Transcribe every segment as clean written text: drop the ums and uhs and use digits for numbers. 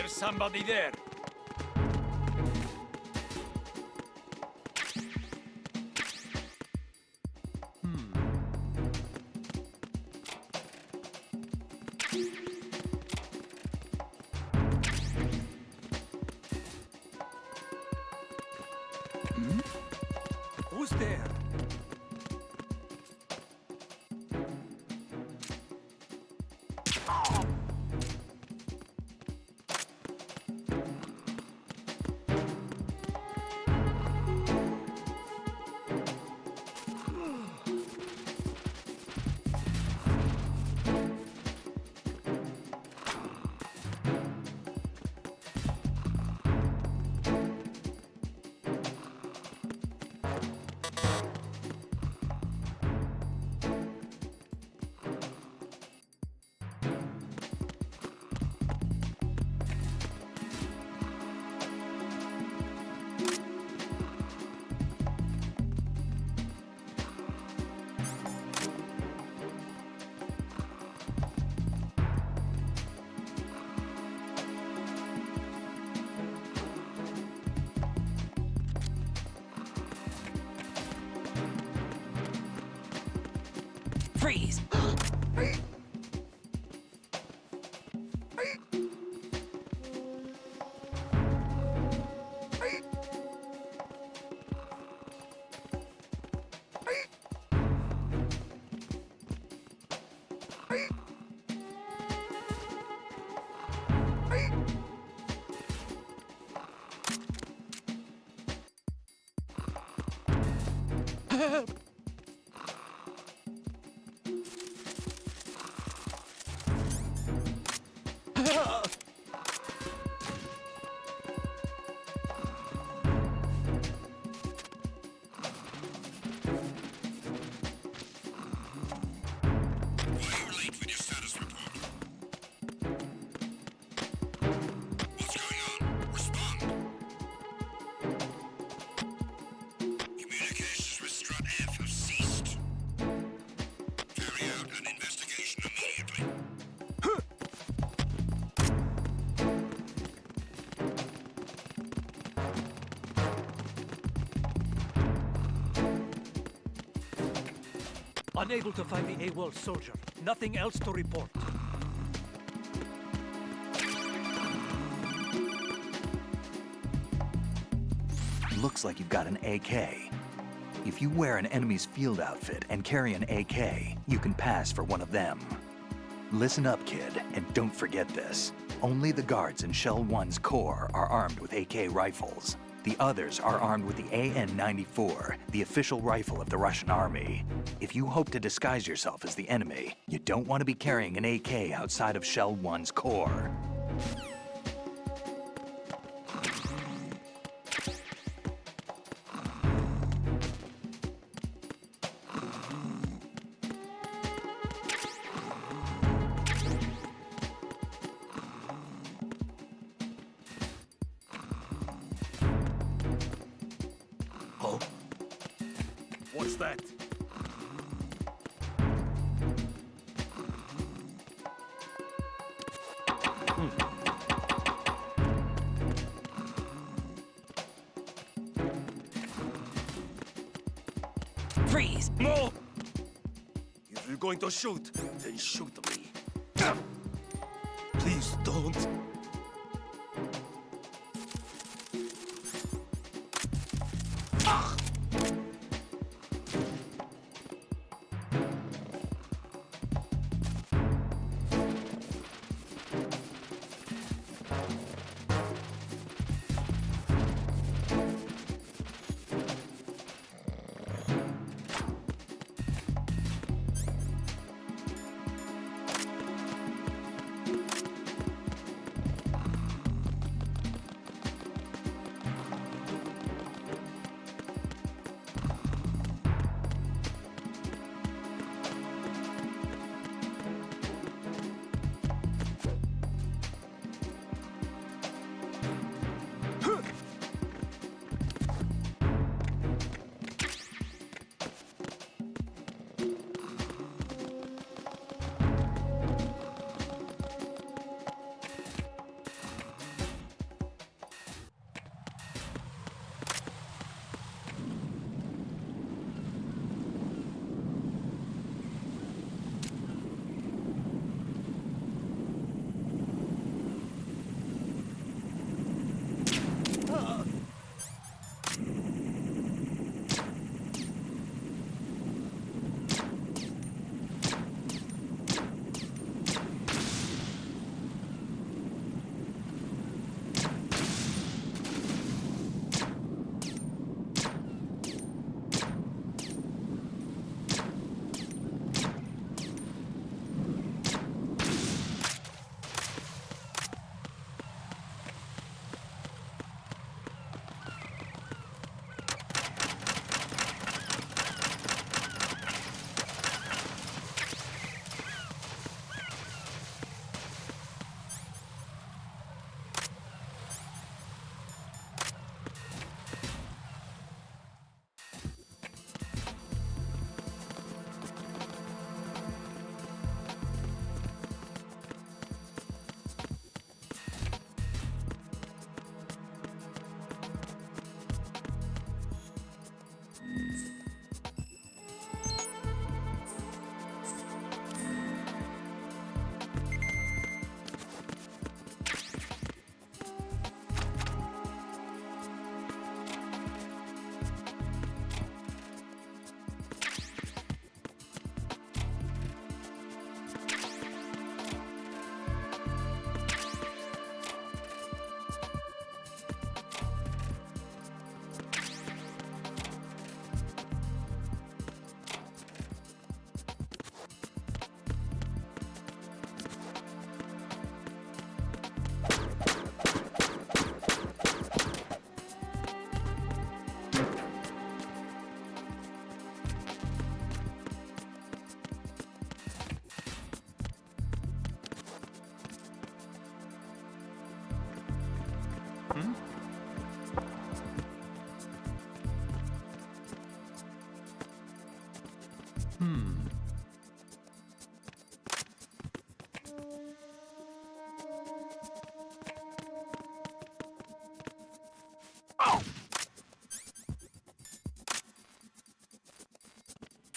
There's somebody there. Who's there? Freeze! Unable to find the AWOL soldier. Nothing else to report. Looks like you've got an AK. If you wear an enemy's field outfit and carry an AK, you can pass for one of them. Listen up, kid, and don't forget this. Only the guards in Shell 1's core are armed with AK rifles. The others are armed with the AN-94, the official rifle of the Russian army. If you hope to disguise yourself as the enemy, you don't want to be carrying an AK outside of Shell 1's core. Oh? What's that? Freeze! No! If you're going to shoot, then shoot me. Please don't.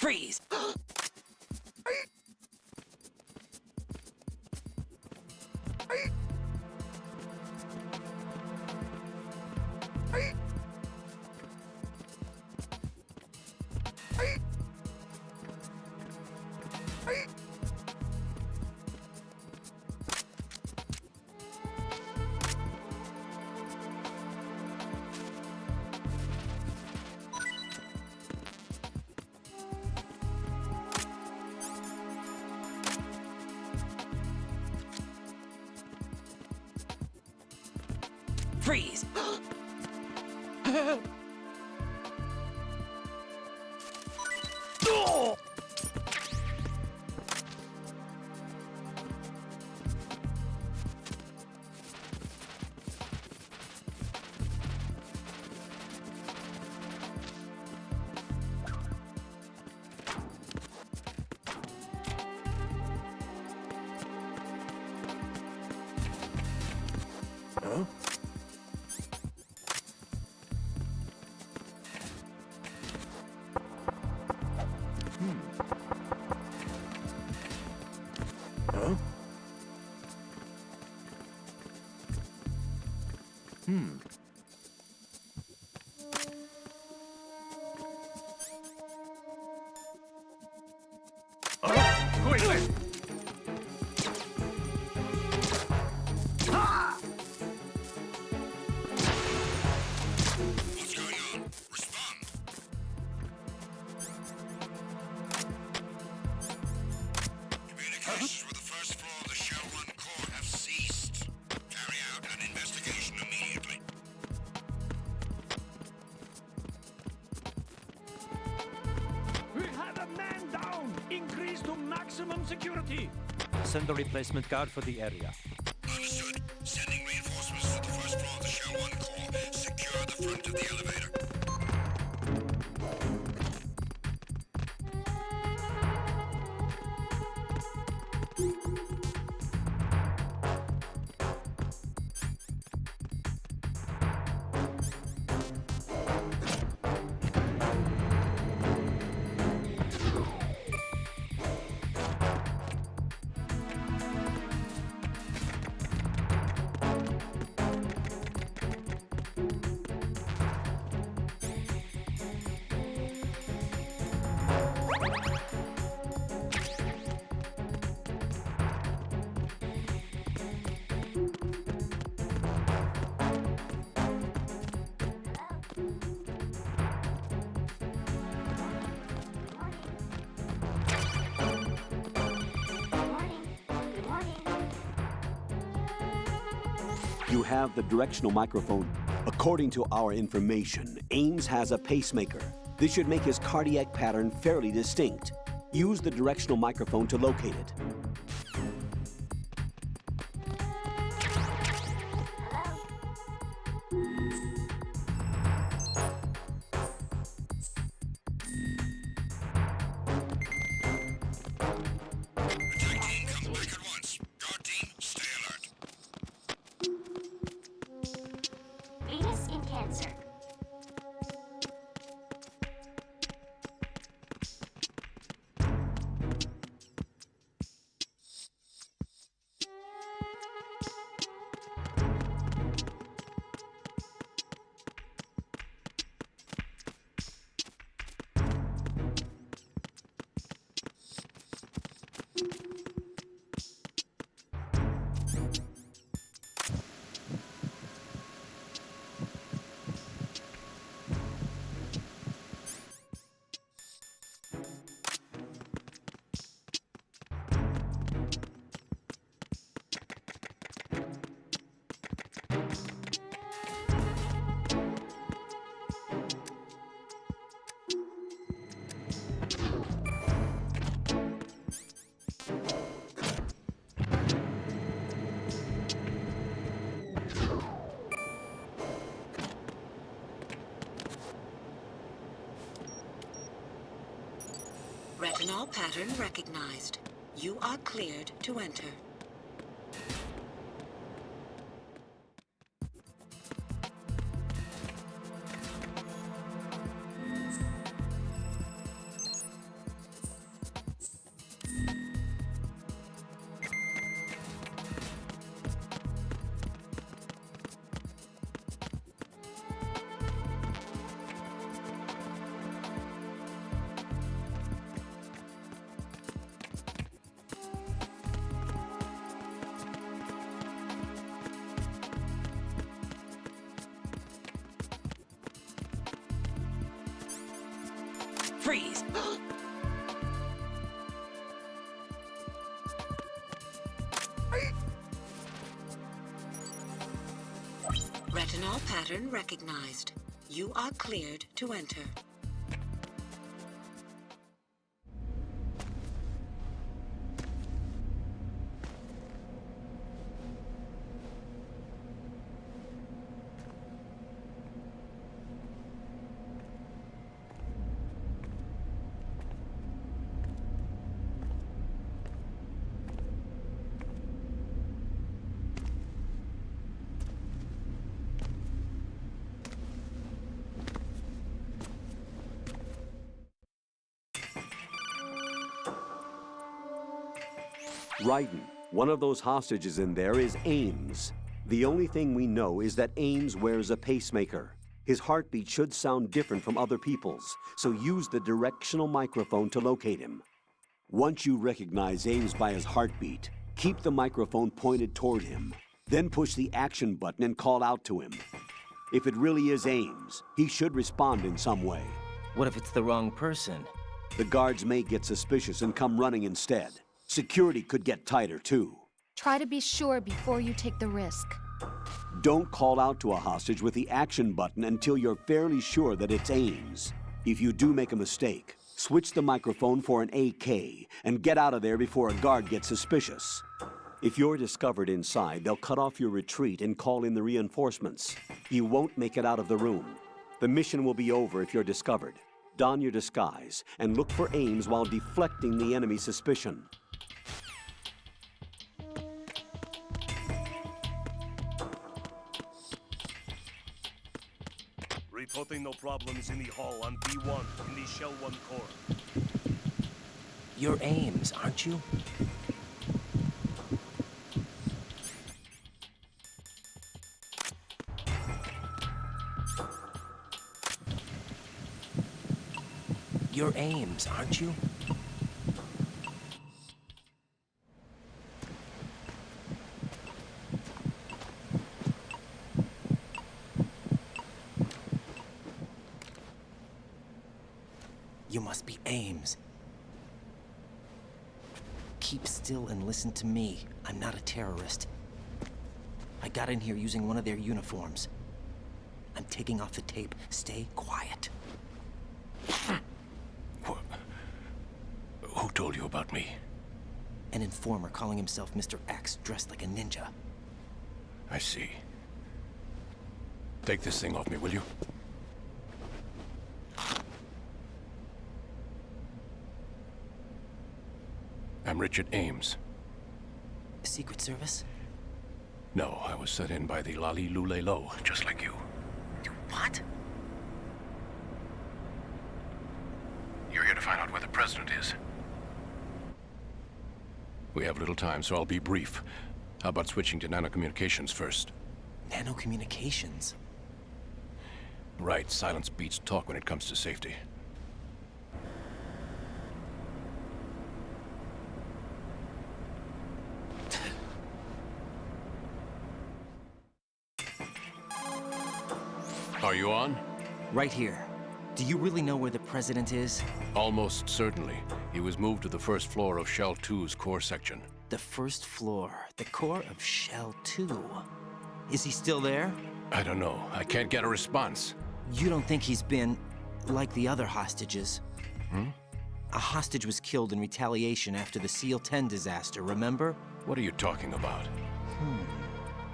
Freeze. Freeze. Quickly! What's going on? Respond. Communications with the first floor of the Shell 1 core have ceased. Carry out an investigation immediately. We have a man down! Increase to maximum security! Send a replacement guard for the area. Understood. Sending reinforcements to the first floor of the Shell 1 core. Secure the front of the elevator. You have the directional microphone. According to our information, Ames has a pacemaker. This should make his cardiac pattern fairly distinct. Use the directional microphone to locate it. Attack team, come back at once. Guard team, stay alert. Venus in Cancer. Retinol pattern recognized. You are cleared to enter. Freeze! Retinol pattern recognized. You are cleared to enter. Raiden, one of those hostages in there is Ames. The only thing we know is that Ames wears a pacemaker. His heartbeat should sound different from other people's, so use the directional microphone to locate him. Once you recognize Ames by his heartbeat, keep the microphone pointed toward him. Then push the action button and call out to him. If it really is Ames, he should respond in some way. What if it's the wrong person? The guards may get suspicious and come running instead. Security could get tighter, too. Try to be sure before you take the risk. Don't call out to a hostage with the action button until you're fairly sure that it's Ames. If you do make a mistake, switch the microphone for an AK and get out of there before a guard gets suspicious. If you're discovered inside, they'll cut off your retreat and call in the reinforcements. You won't make it out of the room. The mission will be over if you're discovered. Don your disguise and look for Ames while deflecting the enemy's suspicion. Reporting no problems in the hall on B1 in the Shell 1 core. You're Ames, aren't you? You're Ames, aren't you? You must be Ames. Keep still and listen to me. I'm not a terrorist. I got in here using one of their uniforms. I'm taking off the tape. Stay quiet. Who told you about me? An informer calling himself Mr. X, dressed like a ninja. I see. Take this thing off me, will you? I'm Richard Ames. Secret Service? No, I was sent in by the Lali Lule Lo, just like you. What? You're here to find out where the president is. We have little time, so I'll be brief. How about switching to nanocommunications first? Nanocommunications? Right, silence beats talk when it comes to safety. Are you on? Right here. Do you really know where the president is? Almost certainly. He was moved to the first floor of Shell 2's core section. The first floor. The core of Shell 2. Is he still there? I don't know. I can't get a response. You don't think he's been like the other hostages? A hostage was killed in retaliation after the SEAL 10 disaster, remember? What are you talking about?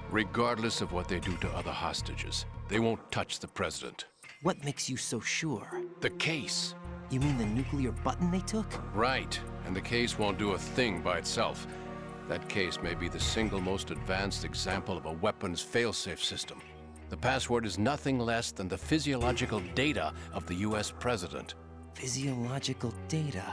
Regardless of what they do to other hostages, they won't touch the president. What makes you so sure? The case. You mean the nuclear button they took? Right. And the case won't do a thing by itself. That case may be the single most advanced example of a weapons failsafe system. The password is nothing less than the physiological data of the US president. Physiological data?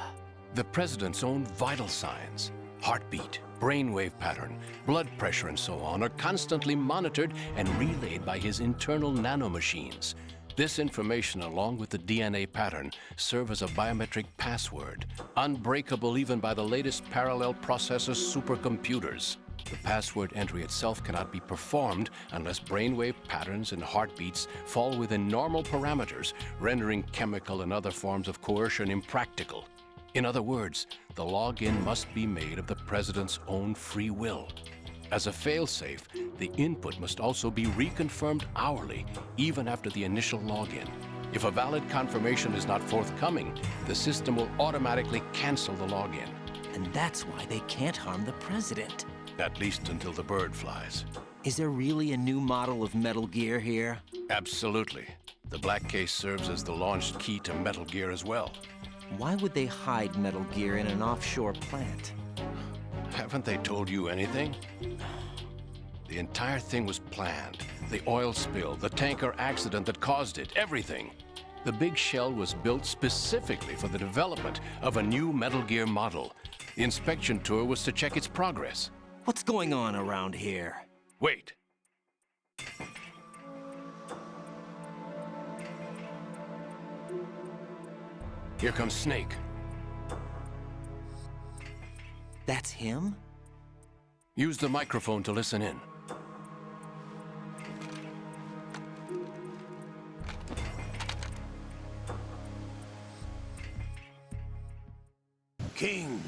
The president's own vital signs, heartbeat, brainwave pattern, blood pressure, and so on are constantly monitored and relayed by his internal nanomachines. This information, along with the DNA pattern, serve as a biometric password, unbreakable even by the latest parallel processor supercomputers. The password entry itself cannot be performed unless brainwave patterns and heartbeats fall within normal parameters, rendering chemical and other forms of coercion impractical. In other words, the login must be made of the President's own free will. As a failsafe, the input must also be reconfirmed hourly, even after the initial login. If a valid confirmation is not forthcoming, the system will automatically cancel the login. And that's why they can't harm the President. At least until the bird flies. Is there really a new model of Metal Gear here? Absolutely. The black case serves as the launch key to Metal Gear as well. Why would they hide Metal Gear in an offshore plant? Haven't they told you anything? The entire thing was planned. The oil spill, the tanker accident that caused it, everything. The big shell was built specifically for the development of a new Metal Gear model. The inspection tour was to check its progress. What's going on around here? Wait. Here comes Snake. That's him? Use the microphone to listen in. King,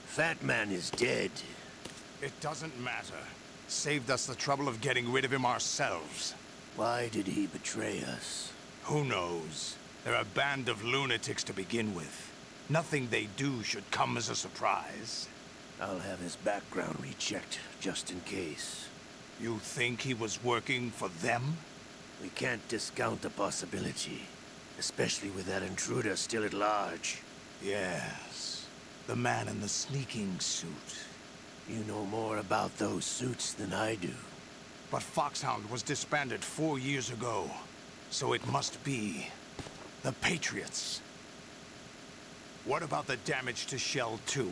Fat Man is dead. It doesn't matter. Saved us the trouble of getting rid of him ourselves. Why did he betray us? Who knows? They're a band of lunatics to begin with. Nothing they do should come as a surprise. I'll have his background rechecked, just in case. You think he was working for them? We can't discount the possibility, especially with that intruder still at large. Yes. The man in the sneaking suit. You know more about those suits than I do. But Foxhound was disbanded 4 years ago. So it must be the Patriots. What about the damage to Shell 2?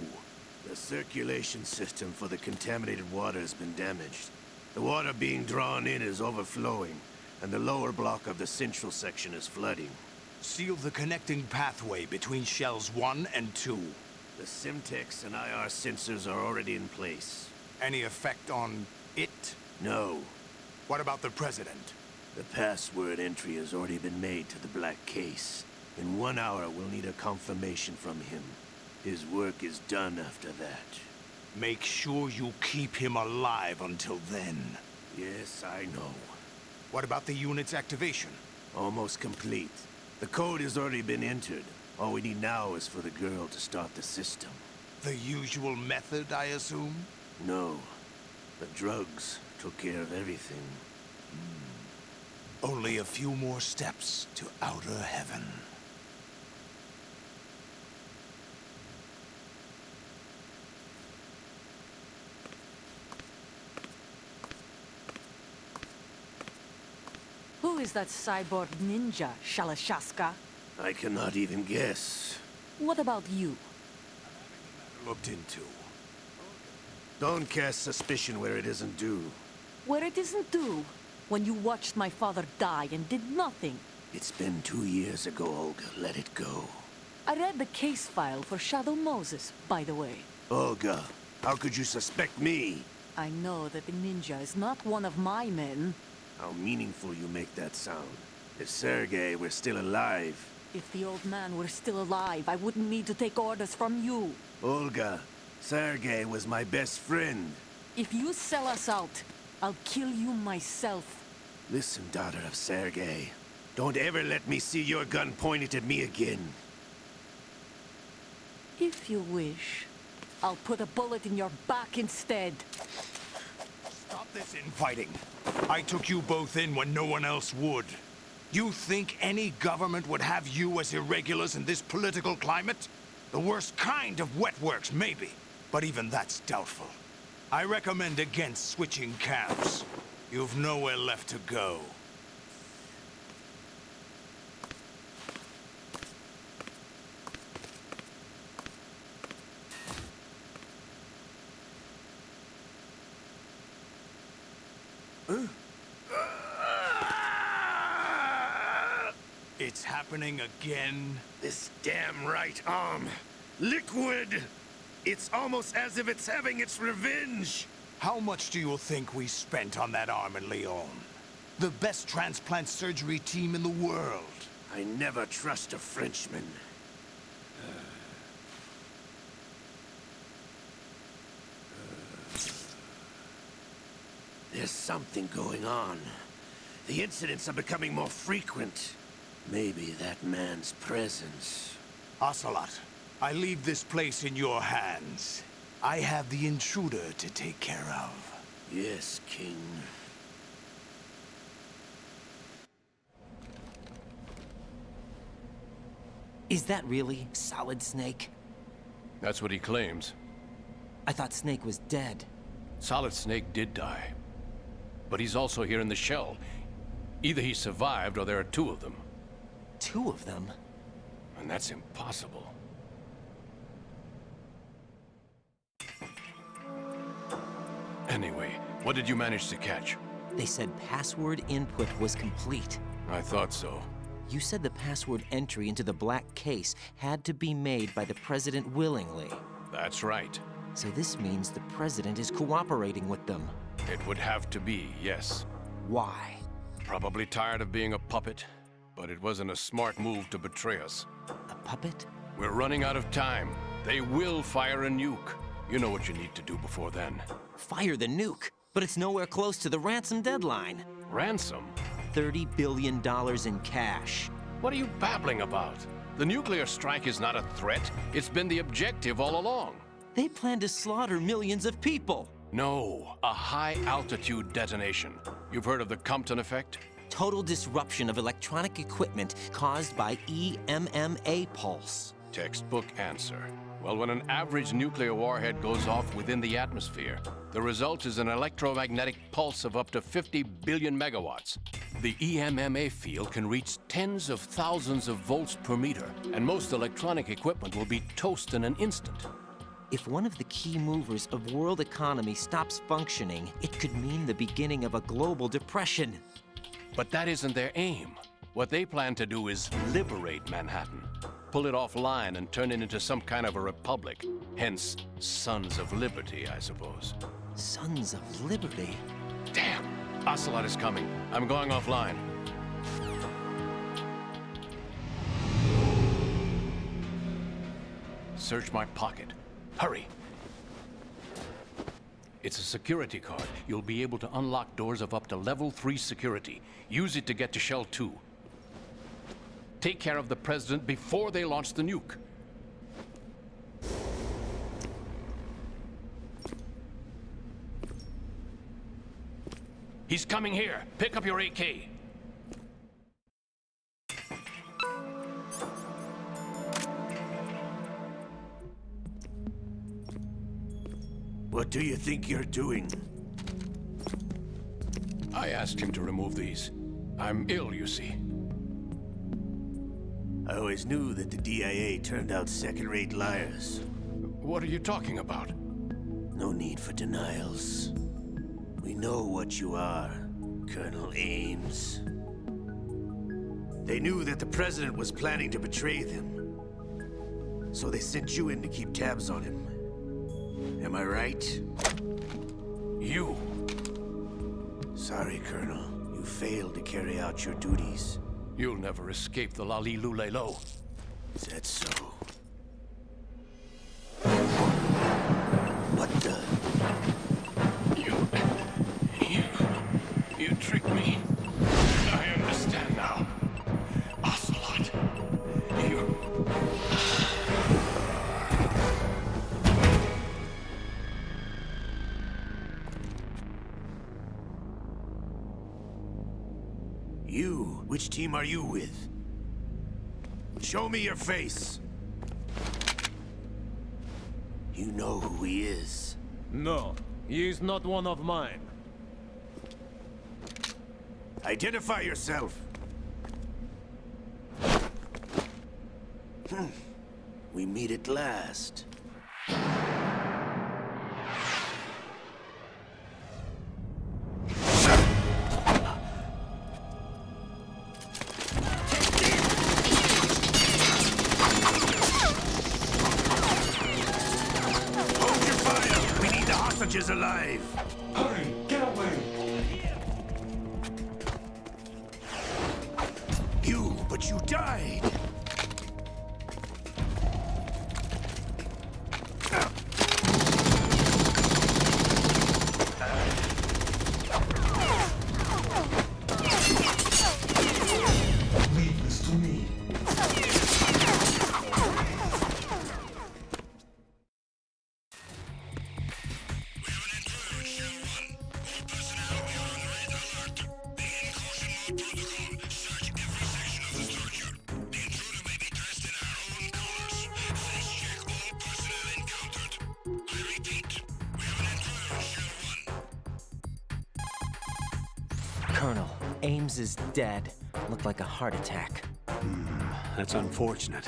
The circulation system for the contaminated water has been damaged. The water being drawn in is overflowing, and the lower block of the central section is flooding. Seal the connecting pathway between Shells 1 and 2. The Simtex and IR sensors are already in place. Any effect on it? No. What about the President? The password entry has already been made to the black case. In 1 hour, we'll need a confirmation from him. His work is done after that. Make sure you keep him alive until then. Yes, I know. What about the unit's activation? Almost complete. The code has already been entered. All we need now is for the girl to start the system. The usual method, I assume? No. The drugs took care of everything. Only a few more steps to outer heaven. Who is that cyborg ninja, Shalashaska? I cannot even guess. What about you? Looked into. Don't cast suspicion where it isn't due. Where it isn't due, when you watched my father die and did nothing. It's been 2 years ago, Olga. Let it go. I read the case file for Shadow Moses, by the way. Olga, how could you suspect me? I know that the ninja is not one of my men. How meaningful you make that sound. If Sergei were still alive... If the old man were still alive, I wouldn't need to take orders from you. Olga, Sergei was my best friend. If you sell us out, I'll kill you myself. Listen, daughter of Sergei. Don't ever let me see your gun pointed at me again. If you wish, I'll put a bullet in your back instead. Stop this infighting. I took you both in when no one else would. You think any government would have you as irregulars in this political climate? The worst kind of wet works, maybe. But even that's doubtful. I recommend against switching camps. You've nowhere left to go. It's happening again? This damn right arm. Liquid! It's almost as if it's having its revenge. How much do you think we spent on that arm in Lyon? The best transplant surgery team in the world. I never trust a Frenchman. There's something going on. The incidents are becoming more frequent. Maybe that man's presence. Ocelot, I leave this place in your hands. I have the intruder to take care of. Yes, King. Is that really Solid Snake? That's what he claims. I thought Snake was dead. Solid Snake did die. But he's also here in the shell. Either he survived or there are two of them. Two of them? And that's impossible. Anyway, what did you manage to catch? They said password input was complete. I thought so. You said the password entry into the black case had to be made by the President willingly. That's right. So this means the President is cooperating with them. It would have to be, yes. Why? Probably tired of being a puppet, but it wasn't a smart move to betray us. A puppet? We're running out of time. They will fire a nuke. You know what you need to do before then. Fire the nuke? But it's nowhere close to the ransom deadline. Ransom? $30 billion in cash. What are you babbling about? The nuclear strike is not a threat. It's been the objective all along. They plan to slaughter millions of people. No, a high-altitude detonation. You've heard of the Compton effect? Total disruption of electronic equipment caused by EMMA pulse. Textbook answer. Well, when an average nuclear warhead goes off within the atmosphere, the result is an electromagnetic pulse of up to 50 billion megawatts. The EMMA field can reach tens of thousands of volts per meter, and most electronic equipment will be toast in an instant. If one of the key movers of world economy stops functioning, it could mean the beginning of a global depression. But that isn't their aim. What they plan to do is liberate Manhattan. Pull it offline and turn it into some kind of a republic. Hence, Sons of Liberty, I suppose. Sons of Liberty? Damn! Ocelot is coming. I'm going offline. Search my pocket. Hurry! It's a security card. You'll be able to unlock doors of up to level 3 security. Use it to get to Shell 2. Take care of the President before they launch the nuke. He's coming here. Pick up your AK. What do you think you're doing? I asked him to remove these. I'm ill, you see. I always knew that the DIA turned out second-rate liars. What are you talking about? No need for denials. We know what you are, Colonel Ames. They knew that the President was planning to betray them. So they sent you in to keep tabs on him. Am I right? You. Sorry, Colonel. You failed to carry out your duties. You'll never escape the Lali Lule Lo. Is that so? What the? You tricked me. I understand now. Ocelot. You... You? Which team are you with? Show me your face. You know who he is. No, he is not one of mine. Identify yourself. We meet at last. passengers alive. Hurry, get away! But you died. Leave this to me. Colonel, Ames is dead. Looked like a heart attack. That's unfortunate.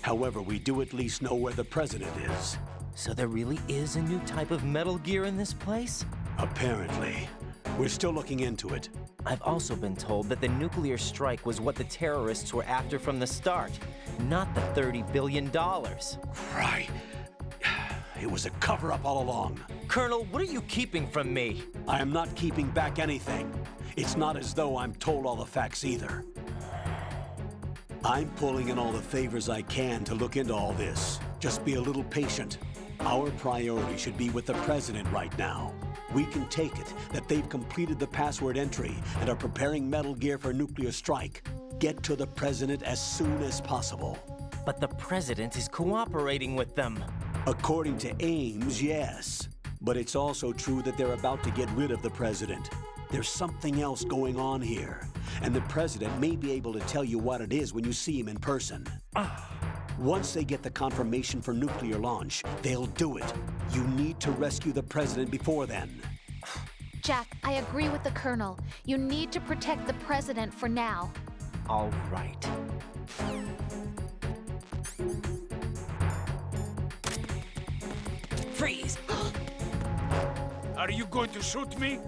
However, we do at least know where the president is. So there really is a new type of Metal Gear in this place? Apparently. We're still looking into it. I've also been told that the nuclear strike was what the terrorists were after from the start, not the $30 billion. Right. It was a cover-up all along. Colonel, what are you keeping from me? I am not keeping back anything. It's not as though I'm told all the facts either. I'm pulling in all the favors I can to look into all this. Just be a little patient. Our priority should be with the president right now. We can take it that they've completed the password entry and are preparing Metal Gear for nuclear strike. Get to the president as soon as possible. But the president is cooperating with them. According to Ames, yes. But it's also true that they're about to get rid of the president. There's something else going on here, and the president may be able to tell you what it is when you see him in person. Once they get the confirmation for nuclear launch, they'll do it. You need to rescue the president before then. Jack, I agree with the Colonel. You need to protect the president for now. All right. Freeze! Are you going to shoot me?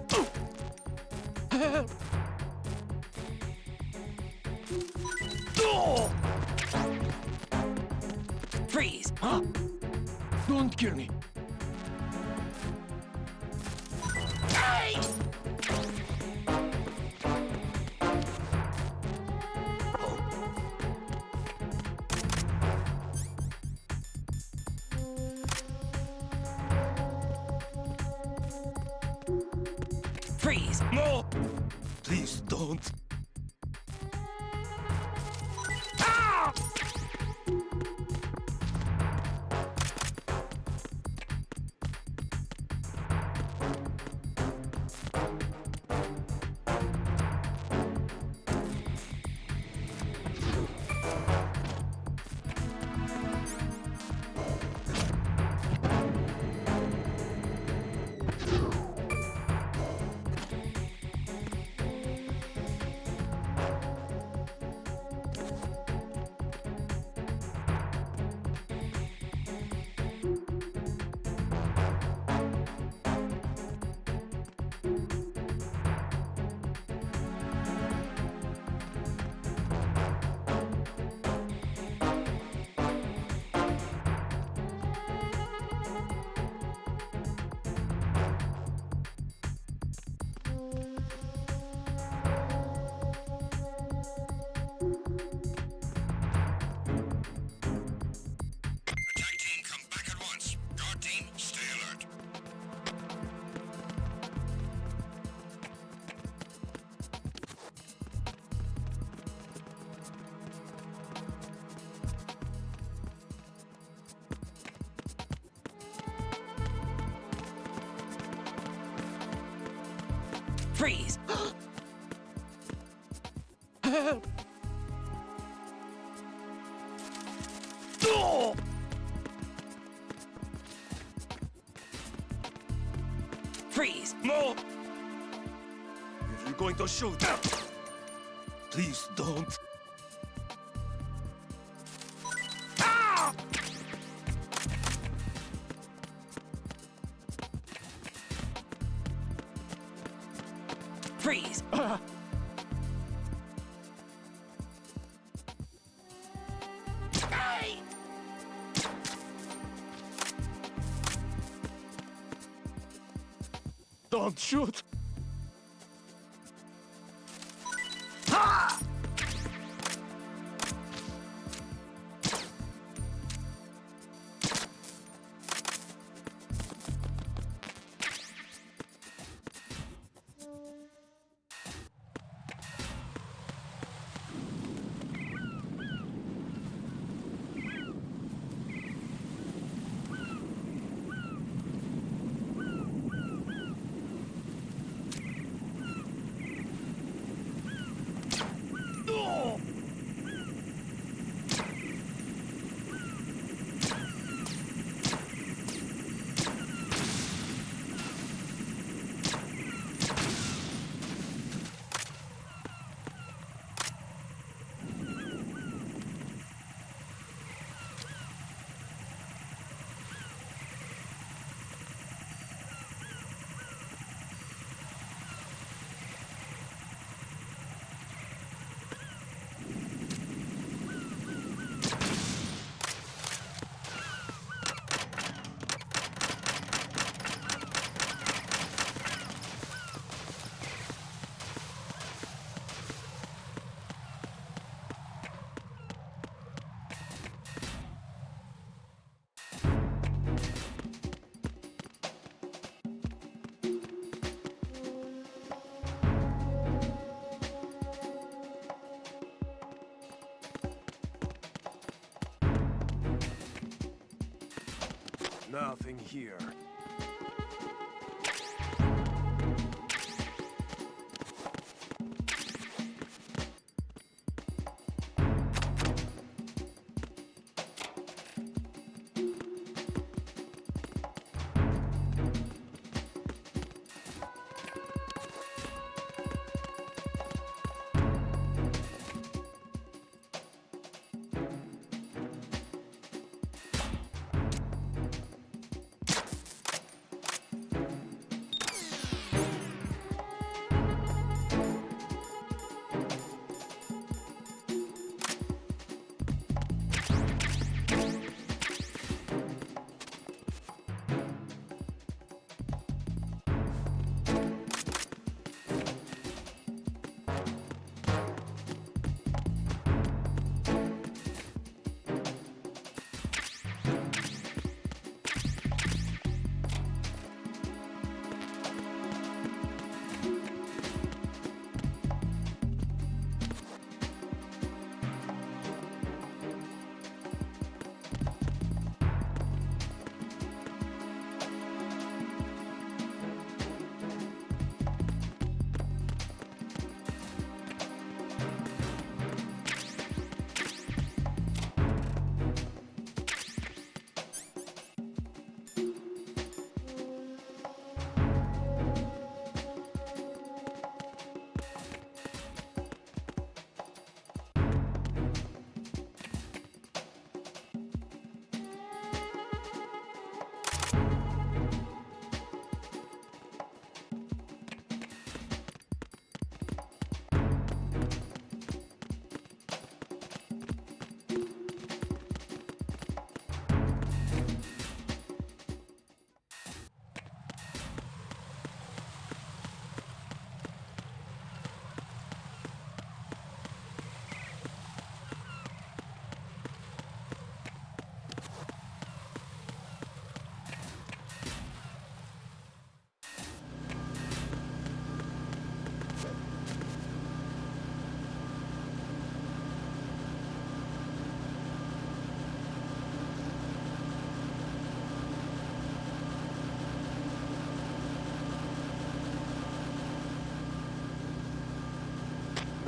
Freeze! Don't kill me. Freeze! No! Please don't. Freeze! Freeze! No! If you're going to shoot, please don't. Freeze! Don't shoot! Nothing here.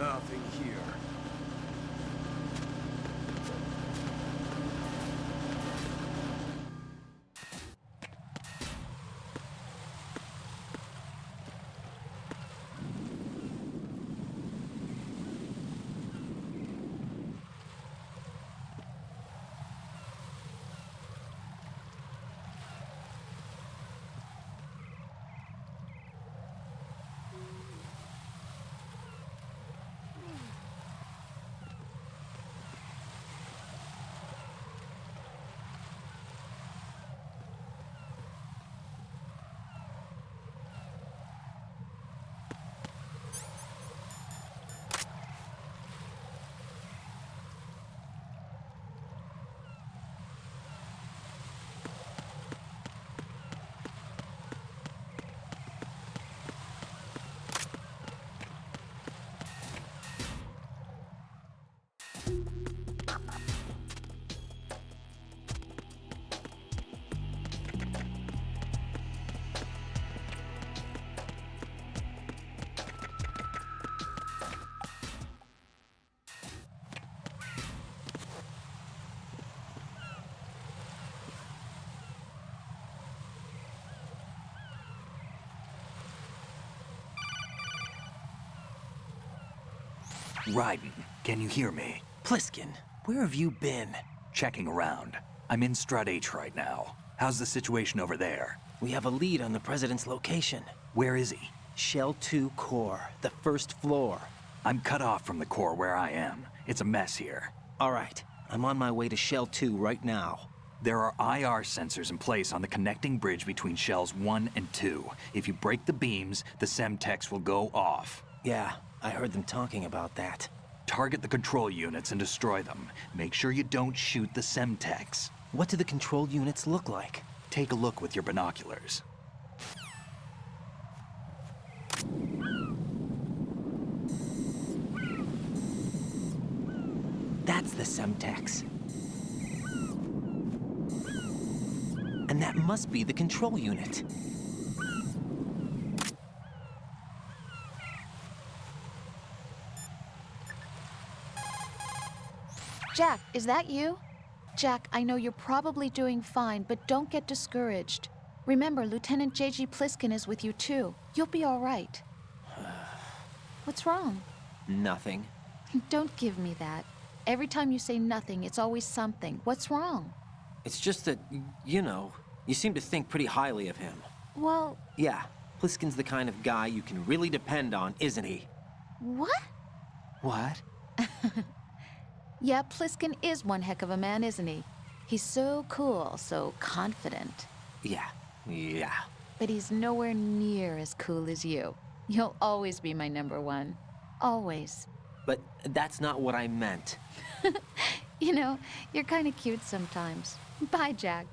Nothing here. Raiden, can you hear me? Pliskin, where have you been? Checking around. I'm in Strut H right now. How's the situation over there? We have a lead on the President's location. Where is he? Shell 2 core, the first floor. I'm cut off from the core where I am. It's a mess here. All right, I'm on my way to Shell 2 right now. There are IR sensors in place on the connecting bridge between Shells 1 and 2. If you break the beams, the Semtex will go off. Yeah, I heard them talking about that. Target the control units and destroy them. Make sure you don't shoot the Semtex. What do the control units look like? Take a look with your binoculars. That's the Semtex. And that must be the control unit. Jack, is that you? Jack, I know you're probably doing fine, but don't get discouraged. Remember, Lieutenant J.G. Pliskin is with you too. You'll be all right. What's wrong? Nothing. Don't give me that. Every time you say nothing, it's always something. What's wrong? It's just that, you know, you seem to think pretty highly of him. Well... Yeah, Pliskin's the kind of guy you can really depend on, isn't he? What? What? Yeah, Pliskin is one heck of a man, isn't he? He's so cool, so confident. Yeah. But he's nowhere near as cool as you. You'll always be my number one. Always. But that's not what I meant. You know, you're kind of cute sometimes. Bye, Jack.